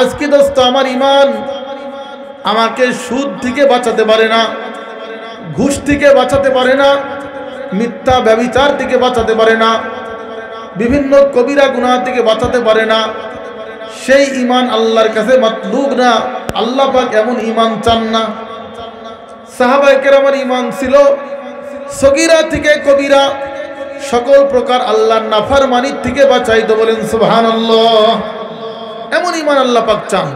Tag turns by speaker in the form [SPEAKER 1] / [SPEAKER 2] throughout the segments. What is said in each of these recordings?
[SPEAKER 1] আজকে দোস্ত আমার ইমান আমাকে সুদ থেকে বাঁচাতে পারে না, ঘুষ থেকে বাঁচাতে পারে না, মিথ্যা ব্যভিচার থেকে বাঁচাতে পারে না, বিভিন্ন কবিরা গুনাহ থেকে বাঁচাতে পারে না। সেই ইমান আল্লাহর কাছে মাতলুব না। আল্লাহ পাক এমন ইমান চান না। সাহাবায়ে কেরামের ইমান ছিল সগীরা থেকে কবিরা সকল প্রকার আল্লাহর নাফরমানি থেকে বাঁচাইতো। বলেন সুবহানাল্লাহ। এমন ইমান আল্লাহ পাক চান।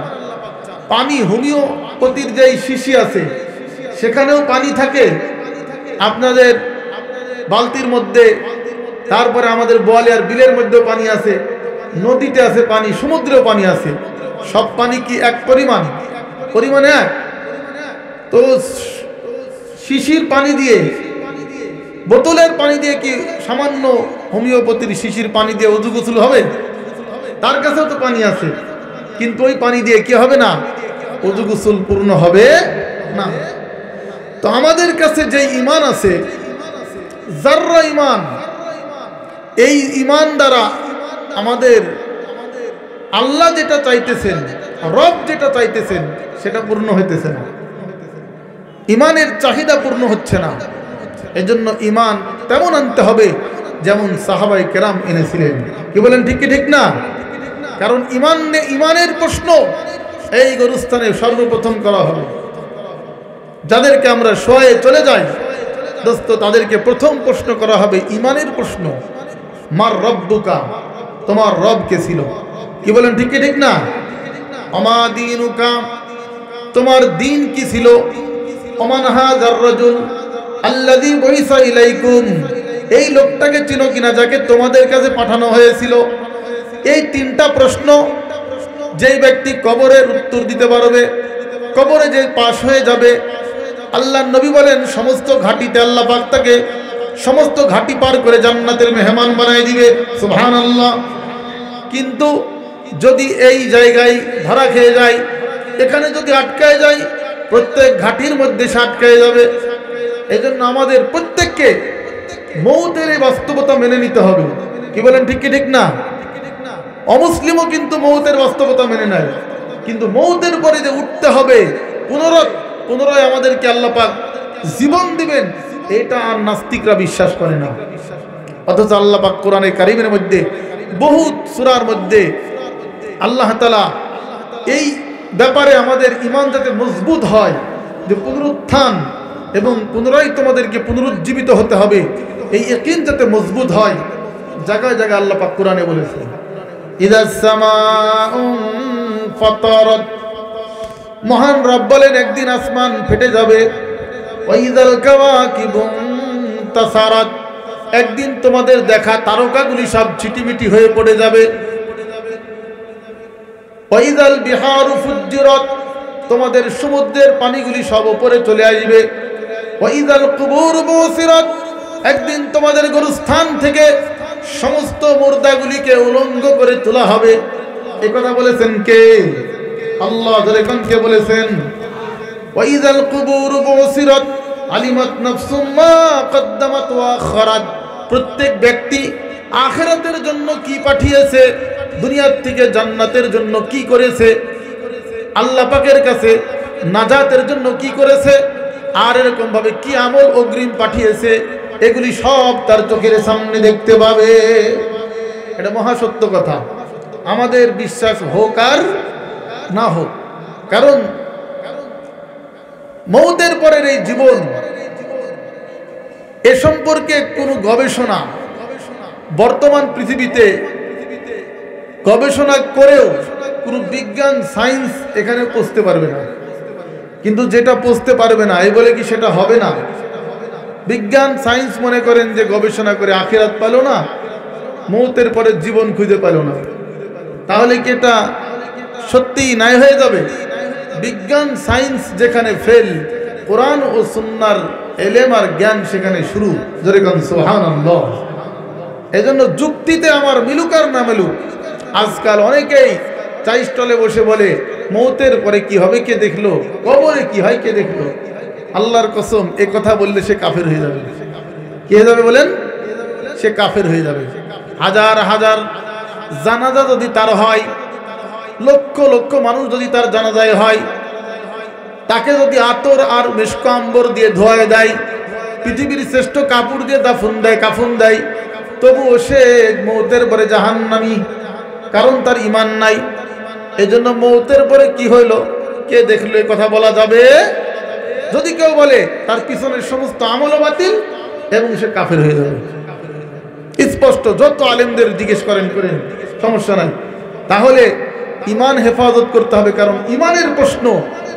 [SPEAKER 1] পানি হোমিওপ্যাথির যেই শিশি আছে সেখানেও পানি থাকে আপনাদের বালতির মধ্যে, তারপরে আমাদের বোয়ালিয়ার বিলের মধ্যেও পানি আছে, নদীতে আছে পানি, সমুদ্রেও পানি আছে। সব পানি কি এক পরিমাণে এক? তো শিশির পানি দিয়ে, বোতলের পানি দিয়ে কি সামান্য হোমিওপ্যাথির শিশির পানি দিয়ে ওযু গোসল হবে? তার কাছেও তো পানি আছে, কিন্তু ওই পানি দিয়ে কি হবে না, ওযু গোসল পূর্ণ হবে না। তো আমাদের কাছে যে ঈমান আছে যাররা ঈমান, এই ঈমান দ্বারা আমাদের আল্লাহ যেটা চাইতেছেন, রব যেটা চাইতেছেন সেটা পূর্ণ হইতেছে না, ঈমানের চাহিদা পূর্ণ হচ্ছে না। এজন্য ঈমান তেমন আনতে হবে যেমন সাহাবায়ে কেরাম এনেছিলেন। কি বলেন, ঠিক কি ঠিক না? কারণ ঈমানের প্রশ্ন এই গরুস্থানে সর্বপ্রথম করা হবে। যাদেরকে আমরা শোয়ে চলে যাই দোস্ত, তাদেরকে প্রথম প্রশ্ন করা হবে ঈমানের প্রশ্ন। মার রব্বুকা, তোমার রব কে ছিল? কি বলেন, ঠিক কি ঠিক না? আমা দীনুকা, তোমার দিন কি ছিল? ওমান হাযার রাজুল আল্লাযী বুইসা ইলাইকুম, এই লোকটাকে চিনো কিনা যাকে তোমাদের কাছে পাঠানো হয়েছিল? এই তিনটা প্রশ্ন যেই ব্যক্তি কবরের উত্তর দিতে পারবে, কবরে যে পাশ হয়ে যাবে, আল্লাহর নবী বলেন সমস্ত ঘাটিতে আল্লাহ পাক তাকে সমস্ত ঘাটি পার করে জান্নাতের মেহমান বানায় দিবে। সুবহানাল্লাহ। কিন্তু যদি এই জায়গায় ধরা খেয়ে যায়, এখানে যদি আটকায় যায়, প্রত্যেক ঘাটির মধ্যে সে আটকায় যাবে। এজন্য আমাদের প্রত্যেককে মৌতের এই বাস্তবতা মেনে নিতে হবে। কি বলেন, ঠিক কি ঠিক না? অমুসলিমও কিন্তু মৌতের বাস্তবতা মেনে নেয়, কিন্তু মৌতের পরে যে উঠতে হবে, পুনরায় আমাদেরকে আল্লাহ পাক জীবন দিবেন, এটা আর নাস্তিকরা বিশ্বাস করে না। অথচ আল্লাহ পাক কোরআনে কারীমের মধ্যে বহুত সূরার মধ্যে আল্লাহ তাআলা এই ব্যাপারে আমাদের ঈমান যাতে মজবুত হয়, যে পুনরুত্থান এবং পুনরায় তোমাদেরকে পুনরুজ্জীবিত হতে হবে, এই ইয়াকিন যাতে মজবুত হয়, জায়গায় জায়গায় আল্লাহ পাক কোরআনে বলেছেন ইযাস সামাউ ফাতারাত, মহান রব বলেন একদিন আসমান ফেটে যাবে। ওয়াইযাল কাওয়াকিবু তাসারাত, একদিন তোমাদের দেখা তারকাগুলি সব ছিটিমিটি হয়ে পড়ে যাবে। ওয়াইযাল বিহারু ফুজ্জিরাত, তোমাদের সমুদ্রের পানিগুলি সব উপরে চলে আসবে। ওয়াইযাল কুবুর বুসিরাত, একদিন তোমাদের গোরস্থান থেকে সমস্ত মুর্দাগুলিকে উলঙ্গ করে তোলা হবে। এই কথা বলেছেন কে? আল্লাহ। যখন কে বলেছেন? ওয়াইযাল কুবুর বুসিরাত আলিমাত নাফসুম মা কদ্দামাত ওয়া আখারাত, প্রত্যেক ব্যক্তি আখিরাতের জন্য কি পাঠিয়েছে, দুনিয়ার থেকে জান্নাতের জন্য কি করেছে, আল্লাহ পাকের কাছে নাজাতের জন্য কি করেছে, আর এরকম ভাবে কি আমল অগ্রিম পাঠিয়েছে, এগুলি সব তার চোখের সামনে দেখতে পাবে। এটা মহা সত্য কথা, আমাদের বিশ্বাস হোক আর না হোক। কারণ মৌতের পরের এই জীবন, এ সম্পর্কে কোনো গবেষণা বর্তমান পৃথিবীতে গবেষণা করেও কোনো বিজ্ঞান সায়েন্স এখানে পৌঁছতে পারবে না। কিন্তু যেটা পৌঁছতে পারবে না এই বলে কি সেটা হবে না? বিজ্ঞান সায়েন্স মনে করেন যে গবেষণা করে আখিরাত পেল না, মৌতের পরে জীবন খুঁজে পেল না, তাহলে কি এটা সত্যিই নাই হয়ে যাবে? বিজ্ঞান সায়েন্স যেখানে ফেল, কোরআন ও সুন্নাহর ইলম আর জ্ঞান সেখানে শুরু। জোরে কোন সুবহানাল্লাহ। এজন্য যুক্তিতে আমার মিলুক আর না মিলুক, আজকাল অনেকেই চা স্টলে বসে বলে মৌতের পরে কি হবে কে দেখলো, কবরে কি হয় কে দেখলো। আল্লাহর কসম, এ কথা বললে সে কাফের হয়ে যাবে। কি হয়ে যাবে বলেন? সে কাফের হয়ে যাবে। হাজার হাজার জানাজা যদি তার হয়, লক্ষ লক্ষ মানুষ যদি তার জানাজায় হয়, তাকে যদি আতর আর মিশক আম্বর দিয়ে ধোয়া দেয়, পৃথিবীর শ্রেষ্ঠ কাপড় দিয়ে কাফন দেয়, তবুও সে মৌতের পরে জাহান্নামী, কারণ তার ঈমান নাই। এজন্য মৌতের পরে কি হইল, কে দেখলো এই কথা বলা যাবে? যদি কেউ বলে তার পিছনের সমস্ত আমল বাতিল এবং সে কাফের হয়ে যাবে। স্পষ্ট, যত আলেমদের জিজ্ঞেস করেন, সমস্যা নাই। তাহলে ঈমান হেফাজত করতে হবে, কারণ ঈমানের প্রশ্ন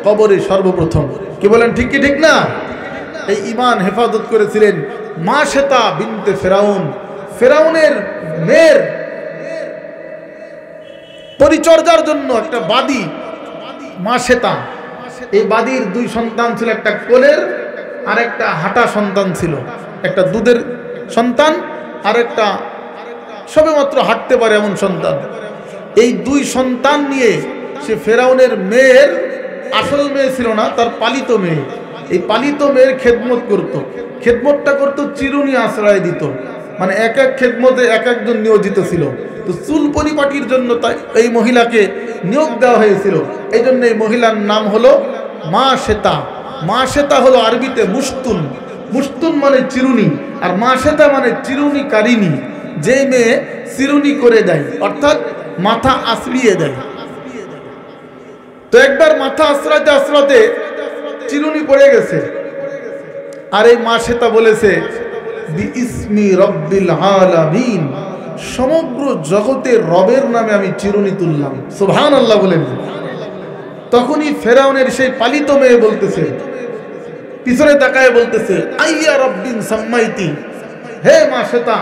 [SPEAKER 1] কবরে সর্বপ্রথম। কি বলেন, ঠিক কি ঠিক না? এই ঈমান হেফাজত করেছিলেন মাশেতা বিনতে ফেরাউন। ফেরাউনের মেয়ের পরিচর্যার জন্য একটা বাদী মাশেতা, এই বাদীর দুই সন্তান ছিল, একটা কোলের আর একটা হাঁটা সন্তান ছিল, একটা দুধের সন্তান আর একটা সবেমাত্র হাঁটতে পারে এমন সন্তান। এই দুই সন্তান নিয়ে সে ফেরাউনের মেয়ের, আসল মেয়ে ছিল না, তার পালিত মেয়ে, এই পালিত মেয়ের খেদমত করত। খেদমতটা করত, চিরুনি আশ্রয় দিত, মানে এক এক খেদমতে এক একজন নিয়োজিত ছিল। তো চুল পরিপাটির জন্য তাই এই মহিলাকে নিয়োগ দেওয়া হয়েছিল। এই জন্য এই মহিলার নাম হলো মাশেতা। মাশেতা হলো আরবিতে মুস্তুন। মুস্তুন মানে চিরুনি, আর মাশেতা মানে চিরুনি কারিনী, যে মেয়ে চিরুনি করে দেয়, অর্থাৎ মাথা আশ্রিয়ে দেয়। তো একবার মাথা আশ্রাতে আশ্রাতে চিরুনি পড়ে গেছে, আর এই মাশেতা বলেছে বিইসমি রব্বিল আলামিন, সমগ্র জগতের রবের নামে আমি চিরুনি তুললাম। সুবহানাল্লাহ বলেন। তখনই ফেরাউনের সেই পালিত মেয়ে বলতেছে, পিছনে তাকায় বলতেছে, আইয়া রব্বিন সাম্মাইতি, হে মাশেতা,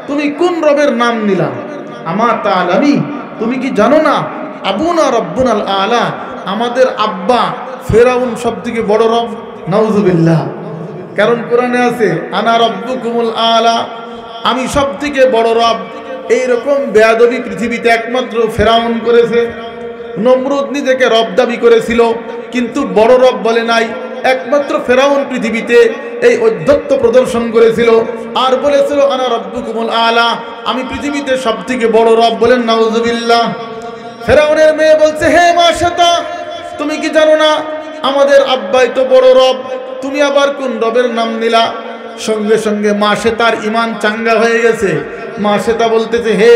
[SPEAKER 1] তুমি কোন রবের নাম নিলা? আমার তাআলামি, তুমি কি জানো না? আবুনা রব্বুনাল আলা, আমাদের আব্বা ফেরাউন সবথেকে বড় রব। নাউজুবিল্লাহ। কারণ কোরআনে আছে আনা রব্বুকুমুল আলা, আমি সবথেকে বড় রব। এইরকম বেয়াদবি পৃথিবীতে একমাত্র ফেরাউন করেছে। নমরুদ নিজেকে রব দাবি করেছিল, কিন্তু বড় রব বলে নাই। একমাত্র ফেরাউন পৃথিবীতে এই অধ্যত্ব প্রদর্শন করেছিল আর বলেছিল আনা রব্বুকুমুল আলা, আমি পৃথিবীতে সবথেকে বড় রব। বলেন নাউজুবিল্লাহ। ফেরাউনের মেয়ে বলছে, হে মাশেতা, তুমি কি জানো না আমাদের আব্বাই তো বড় রব, তুমি আবার কোন রবের নাম নিলা? সঙ্গে সঙ্গে মাশেতার ঈমান চাঙ্গা হয়ে গেছে। মাশেতা বলতেছে, হে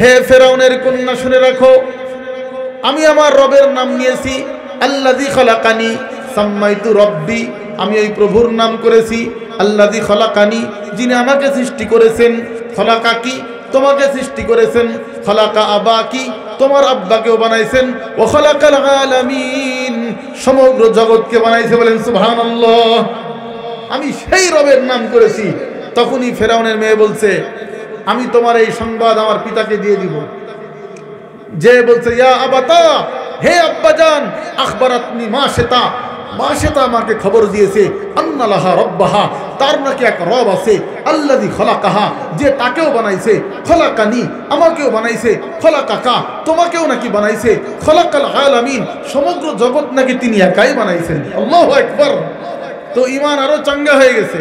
[SPEAKER 1] হে ফেরাউনের কন্যা, শুনে রাখো, আমি আমার রবের নাম নিয়েছি আল্লাযী খালাকানি সাম্মাইতু রব্বি, আমি এই প্রভুর নাম করেছি আল্লাযী খালাকানি, যিনি আমাকে সৃষ্টি করেছেন। খালাকাকি, তোমাকে সৃষ্টি করেছেন। খালাকা আবাকি, তোমার আব্বাকেও বানাইছেন। ও খালাকাল আলামিন, সমগ্র জগৎকে বানাইছে। বলেন সুবহানাল্লাহ। আমি সেই রবের নাম করেছি। তখনই ফেরাউনের মেয়ে বলছে, আমি তোমার এই সংবাদ আমার পিতাকে দিয়ে দিব। যে বলছে, ইয়া আবাতা, হে আব্বাজান, আখবারাতনি মাশেতা, মাশেতা আমাকে খবর দিয়েছে আন্না লাহা রব্বাহা, তার নাকি এক রব আছে, আল্লাযী খালাকাহা, যে তাকেও বানাইছে, খালাকানি, আমাকেও বানাইছে, খালাকাকা, তোমাকেও নাকি বানাইছে, খালাকাল আলামিন, সমগ্র জগৎ নাকি তিনি একাই বানাইছেন। আল্লাহু আকবার। তো ঈমান আরো চাঙ্গা হয়ে গেছে।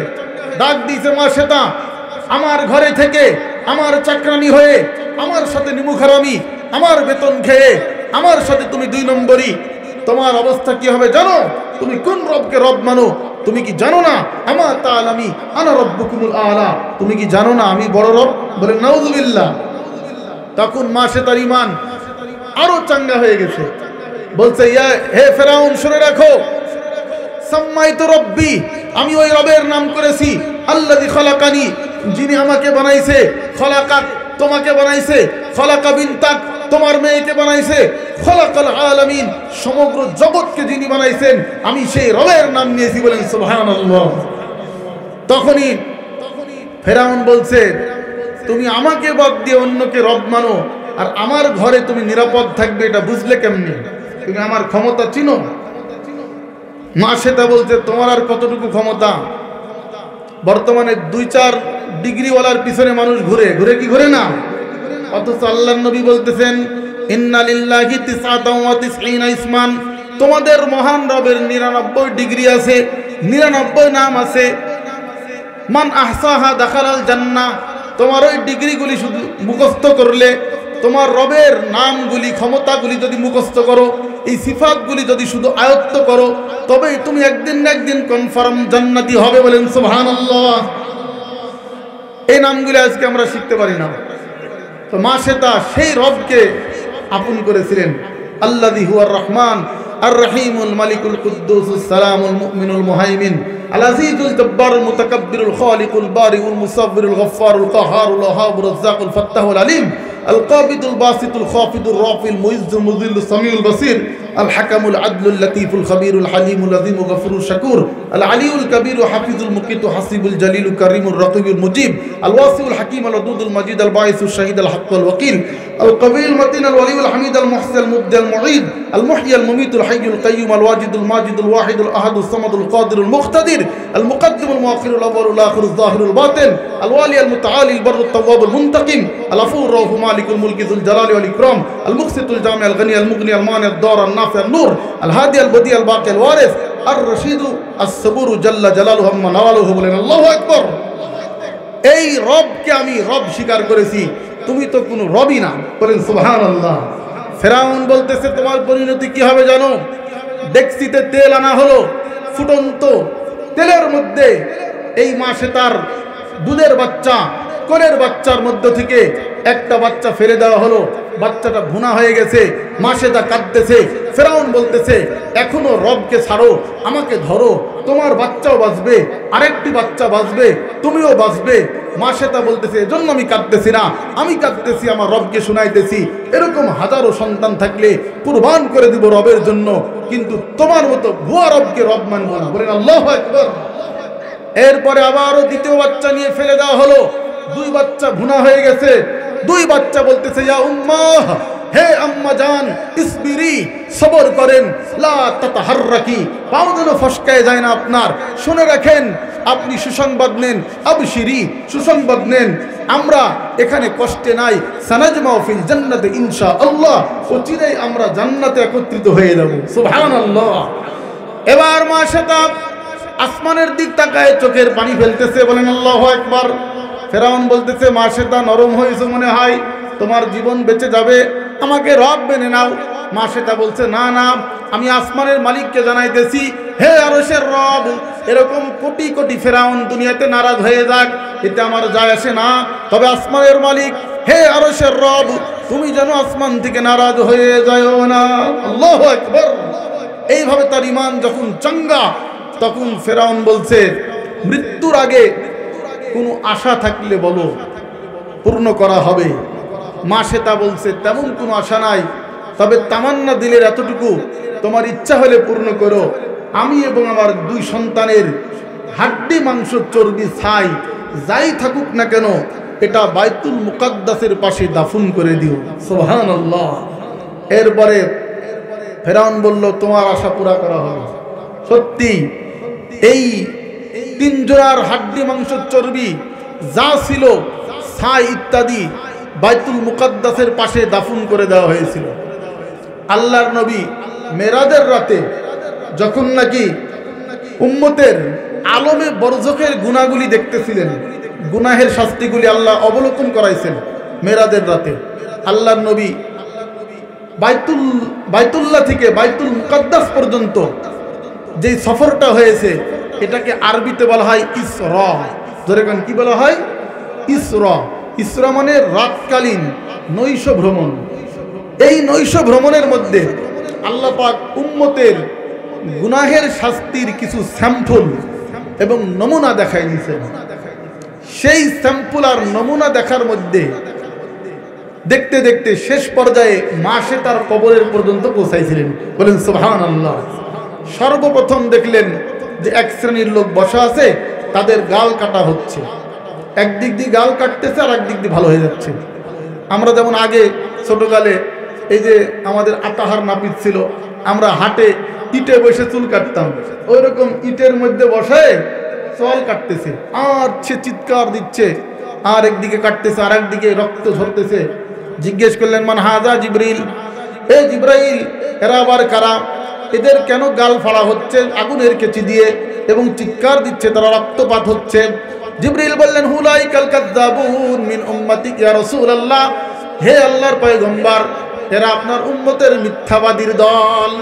[SPEAKER 1] ডাক দিয়েছে মাশেতা, আমার ঘরে থেকে আমার চাকরানি হয়ে, আমার সাথে নিমুখারামি, আমার বেতন খেয়ে আমার সাথে তুমি 2 নম্বরই, তোমার অবস্থা কি হবে জানো? তুমি কোন রবকে রব মানো? তুমি কি জানো না আমার তাআলামি আনা রব্বুকুমুল আলা, তুমি কি জানো না আমি বড় রব? বলে নাউজুবিল্লাহ। তখন মাশেতার ঈমান আরো চাঙ্গা হয়ে গেছে। বলছে, হে ফেরাউন, শুনে রাখো, সাম্মাইতু রব্বি, আমি ওই রবের নাম করেছি আল্লাযী খালাকানি, যিনি আমাকে বানাইছে। খালাকাক, তোমাকে বানাইছে। খালাকা বিনতাক, তোমার মেয়েকে বানাইছে। খালাকাল আলামিন, সমগ্র জগৎকে যিনি বানাইছেন, আমি সেই রবের নাম নিয়েছি। বলেন সুবহানাল্লাহ। তখনই ফেরাউন বলছে, তুমি আমাকে বাদ দিয়ে অন্যকে রব মানো, আর আমার ঘরে তুমি নিরাপদ থাকবে, এটা বুঝলে কেমনি? তুমি আমার ক্ষমতা চিনো? মাশেতা বলছে, তোমার আর কতটুকু ক্ষমতা? বর্তমানে 2-4 ডিগ্রিওয়ালার পিছনে মানুষ ঘুরে ঘুরে, কি ঘুরে না? অথচ আল্লাহর নবী বলতেছেন, ইন্না লিল্লাহি 99 ইসমান, তোমাদের মহান রবের 99 ডিগ্রি আছে, 99 নাম আছে। মান আহসাহা দাখালাল জান্নাহ, তোমার ওই ডিগ্রিগুলি শুধু মুখস্থ করলে তোমার রবের নামগুলি ক্ষমতাগুলি যদি মুখস্থ করো, এই সিফাতগুলি যদি শুধু আয়ত্ত করো, তবেই তুমি একদিন না একদিন কনফার্ম জান্নাতি হবে। বলেন সুবহানাল্লাহ। এই নামগুলি আজকে আমরা শিখতে পারি না। তো মাশেতা সেই রবকে আপন করেছিলেন, আল্লাযী হুয়ার রহমান আর রহিমুল মালিকুল কুদ্দুসুস সালামুল মুমিনুল মুহাইমিন আল আজিজুল জব্বারুল মুতাকাব্বিরুল খালিকুল বারিউল মুসাব্বিরুল গফফারুল কাহারুল ওয়াহাবুর রাজ্জাকুল ফাত্তাহুল আলিম আল কাবিদুল বাসিতুল খাফিদুর রাফিল মুইজ্জুল মুযিল্লুস সামিউল বাসির আল হাকামুল আদলুল লতীফুল খবীরুল হালিমুল আযীমুল গফুরুশ শাকুর আল আলিউল কবীর হাফিজুল মুকিত হাসিবুল জলিলুল করিমুর রকিবুল মুজিব আল ওয়াসিউল হাকিম আল ওদুদুল মজিদ আল বাঈসুশ শাহীদ আল হক ওয়াল ওয়াকিল আল কবিল মতিন আল ওয়ালিউল হামিদ আল মুহসি আল মুবদি আল মুঈদ আল মুহয়ি আল মুমীতুল হাইয়ুল কাইয়্যুম আল ওয়াজিদুল মাজিদুল ওয়াহিদুল আহাদুস সামাদুল কাদিরুল মুখতাদির আল মুকদ্দিমুল মুআখিরুল আউয়ালুল আখিরুল যাহিরুল বাতিন আল ওয়ালি আল মুতআলি আল বাররুত তাওয়াবুল মুনতাকিম আল আফুর রাউফু মালিকুল মুলকি যুল জালালি ওয়াল ইকরাম আল মুকসিতুল জামি আল গনি আল মুগনি আল মানি আদ দার আল নাফি আল নূর আল হাদি আল বদি আল বাকি আল ওয়ারিস আর রশিদু আস সাবুরু জাল্লা জালালুহু আম্মা নাওয়ালুহু। বলেন আল্লাহু আকবার। এই রবকে আমি রব স্বীকার করেছি, তুমি তো কোনো রবই না। বলেন সুবহানাল্লাহ। ফেরাউন বলতেছে তোমার পরিণতি কি হবে জানো? ডেকচিতে তেল আনা হলো, ফুটন্ত তেলের মধ্যে এই মাশেতার দুধের বাচ্চা, কোলের বাচ্চার মধ্য থেকে একটা বাচ্চা ফেলে দেওয়া হলো, বাচ্চাটা ভুনা হয়ে গেছে, মাশেতা কাঁদতেছে। ফেরাউন বলতেছে এখনো রবকে ছাড়ো, আমাকে ধরো, তোমার বাচ্চাও বাঁচবে, আরেকটি বাচ্চা বাঁচবে, তুমিও বাঁচবে। মাশেতা বলতেছে এজন্য আমি কাঁদতেছি না, আমি কাঁদতেছি আমার রবকে শুনাইতেছি। এরকম হাজারো সন্তান থাকলে কুরবান করে দিব রবের জন্য, কিন্তু তোমার মতো ভুয়া রবকে রব মানব না। বলেন আল্লাহু আকবার। এরপরে আবারও দ্বিতীয় বাচ্চা নিয়ে ফেলে দেওয়া হলো, দুই বাচ্চা ভুনা হয়ে গেছে। দুই বাচ্চা বলতেছে ইয়া উম্মাহ, হে আম্মা জান, ইসবিরি, সবর করেন, লা তাতাহাররাকি, পাও যেন ফসকায় যায় না আপনার। শুনে রাখেন, আপনি সুসংবাদ নেন, আবশিরি, সুসংবাদ নেন, আমরা এখানে কষ্টে নাই, সানাজমাউ ফিল জান্নাতি ইনশাআল্লাহ, অচিরেই আমরা জান্নাতে একত্রিত হয়ে যাব। সুবহানাল্লাহ। এবার মাশেতা আসমানের দিক তাকায় চোখের পানি ফেলতেছে। বলেন আল্লাহু আকবার। ফেরাউন বলতেছে মাশেতা নরম হয়েছে মনে হয়, তোমার জীবন বেঁচে যাবে, আমাকে রব মেনে নাও। মাশেতা বলছে না না, আমি আসমানের মালিককে জানাইতেছি, হে আরশের রব, এরকম কোটি কোটি ফেরাউন দুনিয়াতে নারাজ হয়ে যাক, এতে আমার যায় আসে না, তবে আসমানের মালিক, হে আরশের রব, তুমি যেন আসমান থেকে নারাজ হয়ে যাও না। আল্লাহু আকবার। এইভাবে তার ঈমান যখন চাঙ্গা, তখন ফেরাউন বলছে মৃত্যুর আগে কোনো আশা থাকলে বলো, পূর্ণ করা হবে। মাশেতা বলছে তেমন কোনো আশা নাই, তবে তামান্না দিলের এতটুকু, তোমার ইচ্ছা হলে পূর্ণ করো, আমি এবং আমার দুই সন্তানের হাড্ডি মাংস চর্বি ছাই যাই থাকুক না কেন, এটা বাইতুল মুকাদ্দাসের পাশে দাফন করে দিও। সুবহানাল্লাহ। এরপরে ফেরাউন বলল তোমার আশা পুরা করা হবে। সত্যি এই তিন জোড়ার হাড্ডি মাংস চর্বি যা ছিল, ছাই ইত্যাদি বাইতুল মুকাদ্দাসের পাশে দাফন করে দেওয়া হয়েছিল। আল্লাহর নবী মেরাজের রাতে যখন নাকি উম্মতের আলমে বরজখের গুনাহগুলি দেখতেছিলেন, গুনাহের শাস্তিগুলি আল্লাহ অবলোকন করাইছেন মেরাজের রাতে, আল্লাহর নবী বাইতুল্লাহ থেকে বাইতুল মুকাদ্দাস পর্যন্ত যে সফরটা হয়েছে, এটাকে আরবিতে বলা হয় ইসরা। ধরে কেন কি বলা হয়? ইসরা। ইসরা মানে রাতকালীন নৈশ ভ্রমণ। এই নৈশ ভ্রমণের মধ্যে আল্লাহ পাক উম্মতের গুনাহের শাস্তির কিছু স্যাম্পল এবং নমুনা দেখাই দিয়েছেন। সেই স্যাম্পল আর নমুনা দেখার মধ্যে দেখতে দেখতে শেষ পর্যায়ে মাশেতার কবরের পর্যন্ত পৌঁছাইছিলেন। বলেন সুবহানাল্লাহ। সর্বপ্রথম দেখলেন যে এক শ্রেণীর লোক বসা আছে, তাদের গাল কাটা হচ্ছে, একদিক দিয়ে গাল কাটতেছে আর একদিক দিয়ে ভালো হয়ে যাচ্ছে। আমরা যেমন আগে ছোটকালে এই যে আমাদের আতাহার নাপিত ছিল, আমরা হাটে ইটে বসে চুল কাটতাম, ওই রকম ইটের মধ্যে বসায় চুল কাটতেছে, আর সে চিৎকার দিচ্ছে, আর একদিকে কাটতেছে আর একদিকে রক্ত ঝরতেছে। জিজ্ঞেস করলেন মান হাজা? জিবরিল। এ জিবরাইল, এরা আবার কারা? এদের কেন গাল ফাড়া হচ্ছে আগুনের কেচি দিয়ে এবং চিৎকার দিচ্ছে, তারা রক্তপাত হচ্ছে? জিবরিল বললেন হুলাইকাল কাযযাবুন মিন উম্মতি ইয়া রাসূলুল্লাহ, হে আল্লাহর পয়গম্বর, এরা আপনার উম্মতের মিথ্যাবাদীর দল।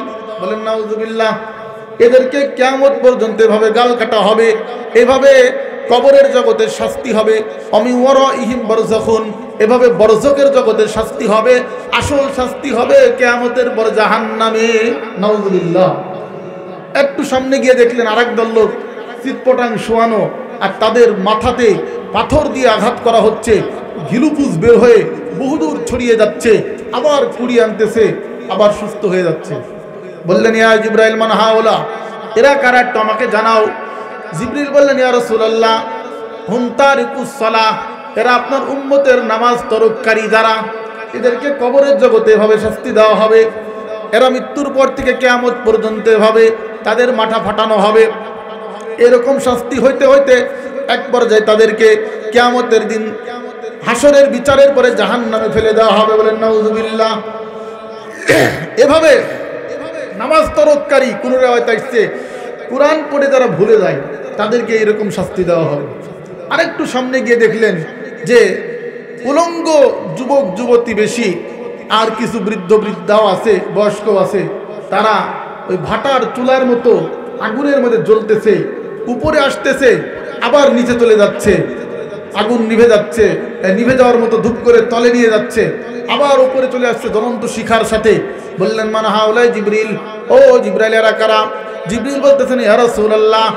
[SPEAKER 1] বলেন নাউজুবিল্লাহ। এদেরকে কিয়ামত পর্যন্ত এভাবে গাল কাটা হবে, এভাবে কবরের জগতের শাস্তি হবে। অমি ওয়ারাইহিম বারযাখুন, এভাবে বরজকের জগতের শাস্তি হবে। আসল শাস্তি হবে কিয়ামতের পর জাহান্নামে। নাউজুবিল্লাহ। একটু সামনে গিয়ে দেখলেন আরেক দল লোক চিৎপটাং শোয়ানো, আর তাদের মাথাতে পাথর দিয়ে আঘাত করা হচ্ছে, ঘিলুপুস বের হয়ে বহুদূর ছড়িয়ে যাচ্ছে, আবার কুড়িয়ে আনতেছে, আবার সুস্থ হয়ে যাচ্ছে। বললেন ইয়া জিবরাইল মান হাওলা, এরা কারা একটু আমাকে জানাও। জিবরিল বললেন ইয়া রাসূলুল্লাহ হুম তারিকুস সালাহ, এরা আপনার উম্মতের নামাজ তরককারী যারা, এদেরকে কবরের জগতে এভাবে শাস্তি দেওয়া হবে। এরা মৃত্যুর পর থেকে কিয়ামত পর্যন্ত এভাবে তাদের মাথা ফাটানো হবে। এরকম শাস্তি হইতে হইতে এক পর্যায়ে তাদেরকে কিয়ামতের দিন হাসরের বিচারের পরে জাহান্নামে ফেলে দেওয়া হবে। বলেন নাউজুবিল্লাহ। এভাবে নামাজ তরককারী কোন রিওয়ায়াতে আসছে কোরআন পড়ে যারা ভুলে যায় তাদেরকে এরকম শাস্তি দেওয়া হবে। আরেকটু সামনে গিয়ে দেখলেন যে উলঙ্গ যুবক যুবতী বেশি, আর কিছু বৃদ্ধ বৃদ্ধাও আছে, বয়স্ক আছে, তারা ওই ভাটার চুলার মতো আগুনের মধ্যে জ্বলতেছে, উপরে আসতেছে আবার নিচে চলে যাচ্ছে, আগুন নিভে যাচ্ছে, নিভে যাওয়ার মতো ধূপ করে তলে নিয়ে যাচ্ছে, আবার উপরে চলে আসছে জ্বলন্ত শিখার সাথে। বললেন মান হাউলাই জিবরিল, ও জিবরাইল এরা কারা? জিবরিল বলতেছেন ইয়া রাসূলুল্লাহ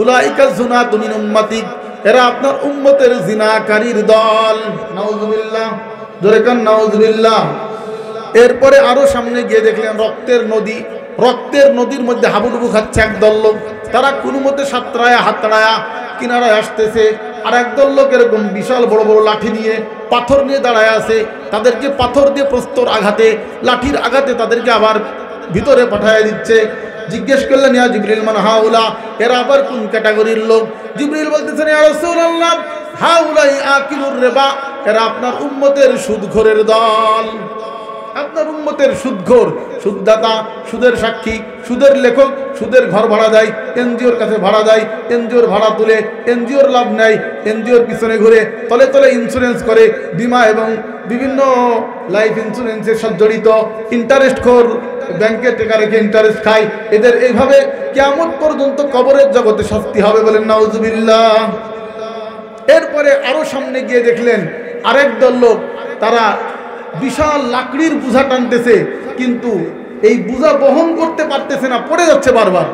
[SPEAKER 1] উলাইকা যুনাতু মিন উম্মতিক, এরা আপনার উম্মতের জিনাকারীর দল। নাউজুবিল্লাহ, জোরে কান নাউজুবিল্লাহ। এরপরে আরো সামনে গিয়ে দেখলেন রক্তের নদী, রক্তের নদীর মধ্যে হাবুডুবু খাচ্ছে একদল লোক, তারা কোনো মতে সাতরায়া হাতড়ায়া কিনারায় আসতেছে। আর একদল লোক এরকম বিশাল বড় বড় লাঠি নিয়ে পাথর নিয়ে দাঁড়ায় আছে, তাদেরকে পাথর দিয়ে প্রস্তর আঘাতে, লাঠির আঘাতে তাদেরকে আবার ভিতরে পাঠায় দিচ্ছে। জিজ্ঞেস করলেন ইয়া জিবরিল মান হাউলা, এরা আবার কোন ক্যাটাগরির লোক? জিবরিল বলতেছেন ইয়া রাসূলুল্লাহ হাউলাই আকিলুর রিবা, এরা আপনার উম্মতের সুদখোরের দল। আপনার উম্মতের সুদখোর, সুদদাতা, সুদের সাক্ষী, সুদের লেখক, সুদের ঘর ভাড়া দেয়, এনজিওর কাছে ভাড়া দেয়, এনজিওর ভাড়া তুলে এনজিওর লাভ নেয়, এনজিওর পিছনে ঘুরে তলে তলে ইন্স্যুরেন্স করে, বিমা এবং বিভিন্ন লাইফ ইন্স্যুরেন্সের সাথে জড়িত, ইন্টারেস্ট খোর, ব্যাংকে টাকা রেখে ইন্টারেস্ট খায়। এদের এইভাবে কিয়ামত পর্যন্ত কবরের জগতে শাস্তি হবে। বলেন নাউজুবিল্লাহ। এরপরে আরো সামনে গিয়ে দেখলেন আরেক দল লোক, তারা বিশাল লাকড়ির বোঝা টানতেছে, কিন্তু এই বোঝা বহন করতে পারতেছে না, পড়ে যাচ্ছে বারবার।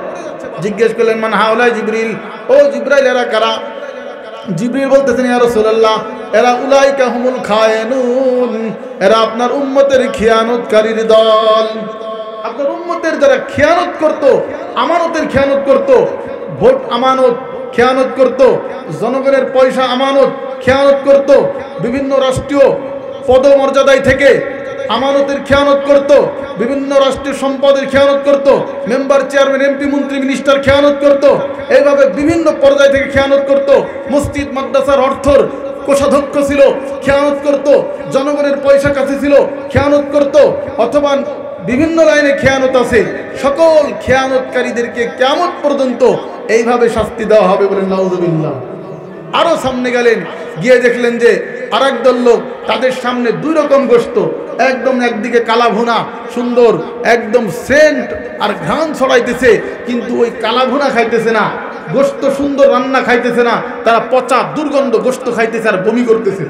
[SPEAKER 1] জিজ্ঞেস করলেন মান হাওলাই জিবরিল, ও জিবরাইল এরা কারা? জিবরিল বলতেছেন ইয়া রাসূলুল্লাহ এরা উলাইকা হুমুল খায়িনুন, এরা আপনার উম্মতের খিয়ানতকারীর দল। আপনার উম্মতের যারা খিয়ানত করত, আমানতের খিয়ানত করত, ভোট আমানত খেয়ানত করত, জনগণের পয়সা আমানত খেয়ানত করত, বিভিন্ন রাষ্ট্রীয় পদমর্যাদায় থেকে আমানতের খেয়ানত করত, বিভিন্ন রাষ্ট্রীয় সম্পদের খেয়ানত করত, মেম্বার চেয়ারম্যান এমপি মন্ত্রী মিনিস্টার খেয়ানত করত, এইভাবে বিভিন্ন পর্যায় থেকে খেয়ানত করত। মসজিদ মাদ্রাসার অর্থর কোষাধ্যক্ষ ছিল, খেয়ানত করত, জনগণের পয়সা কাছে ছিল, খেয়ানত করত, অথবা বিভিন্ন লাইনে খেয়ানত আছে। সকল খেয়ানতকারীদেরকে কিয়ামত পর্যন্ত এইভাবে শাস্তি দেওয়া হবে। বলেন নাউজুবিল্লাহ। আরো সামনে গেলেন, গিয়ে দেখলেন যে আরেক দল লোক, তাদের সামনে দুই রকম গোশত, একদম একদিকে কালা ভুনা সুন্দর, একদম সেন্ট আর ঘ্রাণ ছড়াইতেছে, কিন্তু ওই কালা ভুনা খাইতেছে না, গোশত সুন্দর রান্না খাইতেছে না, তারা পচা দুর্গন্ধ গোশত খাইতেছে আর বমি করতেছে।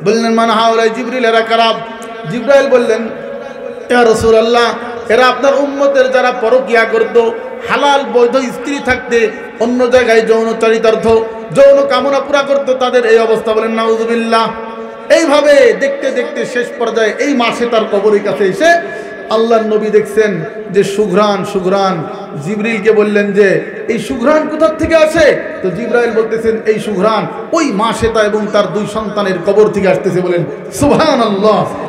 [SPEAKER 1] বললেন মান হাওলাই জিবরিল এরা কারা? জিবরাইল বললেন ইয়া রাসূলুল্লাহ এরা আপনার উম্মতের যারা পরকিয়া করত, হালাল বৈধ স্ত্রী থাকতে অন্য জায়গায় যৌনচারিতার্থ যৌন কামনা পুরা করত, তাদের এই অবস্থা। বলেন নাউজুবিল্লাহ। এইভাবে দেখতে দেখতে শেষ পর্যায়ে এই মাসে তার কবরের কাছে এসে আল্লাহর নবী দেখছেন যে সুঘ্রাণ সুঘ্রাণ। জিবরিলকে বললেন যে এই সুঘ্রাণ কোথা থেকে আসে? তো জিবরাইল বলতেছেন এই সুঘ্রাণ ওই মা শ্বেতা এবং তার দুই সন্তানের কবর থেকে আসতেছে। বলেন সুবহানাল্লাহ।